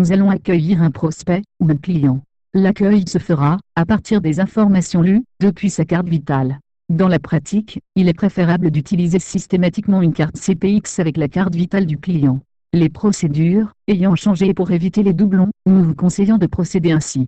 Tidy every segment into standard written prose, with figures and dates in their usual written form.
nous allons accueillir un prospect ou un client. L'accueil se fera à partir des informations lues depuis sa carte vitale. Dans la pratique, il est préférable d'utiliser systématiquement une carte CPX avec la carte vitale du client. Les procédures ayant changé pour éviter les doublons, nous vous conseillons de procéder ainsi.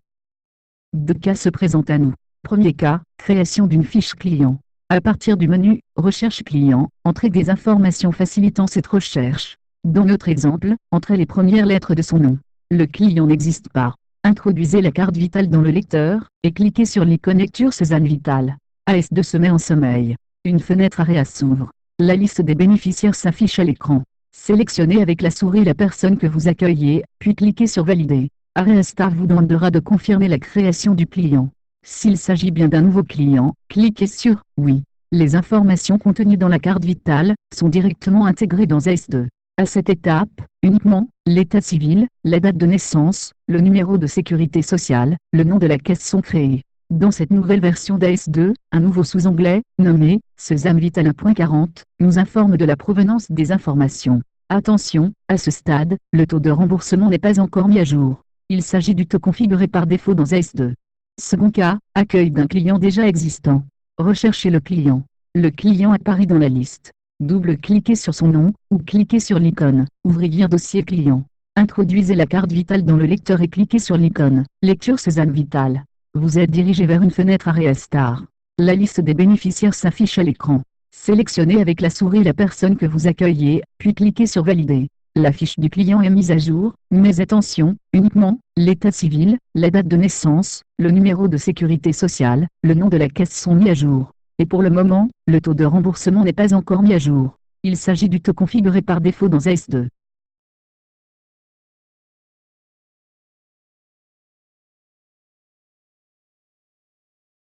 Deux cas se présentent à nous. Premier cas, création d'une fiche client. À partir du menu « Recherche client », entrez des informations facilitant cette recherche. Dans notre exemple, entrez les premières lettres de son nom. Le client n'existe pas. Introduisez la carte vitale dans le lecteur, et cliquez sur l'icône Lecture Suzanne Vitale. AS2 se met en sommeil. Une fenêtre AREA s'ouvre. La liste des bénéficiaires s'affiche à l'écran. Sélectionnez avec la souris la personne que vous accueillez, puis cliquez sur Valider. AREA Star vous demandera de confirmer la création du client. S'il s'agit bien d'un nouveau client, cliquez sur « Oui ». Les informations contenues dans la carte vitale sont directement intégrées dans AS2. À cette étape, uniquement, l'état civil, la date de naissance, le numéro de sécurité sociale, le nom de la caisse sont créés. Dans cette nouvelle version d'AS2, un nouveau sous-onglet, nommé « Suzanne Vitale 1.40 », nous informe de la provenance des informations. Attention, à ce stade, le taux de remboursement n'est pas encore mis à jour. Il s'agit du taux configuré par défaut dans AS2. Second cas, accueil d'un client déjà existant. Recherchez le client. Le client apparaît dans la liste. Double-cliquez sur son nom, ou cliquez sur l'icône « Ouvrir dossier client ». Introduisez la carte vitale dans le lecteur et cliquez sur l'icône « Lecture Suzanne Vitale ». Vous êtes dirigé vers une fenêtre AREA Star. La liste des bénéficiaires s'affiche à l'écran. Sélectionnez avec la souris la personne que vous accueillez, puis cliquez sur Valider. La fiche du client est mise à jour, mais attention, uniquement, l'état civil, la date de naissance, le numéro de sécurité sociale, le nom de la caisse sont mis à jour. Et pour le moment, le taux de remboursement n'est pas encore mis à jour. Il s'agit du taux configuré par défaut dans AS2.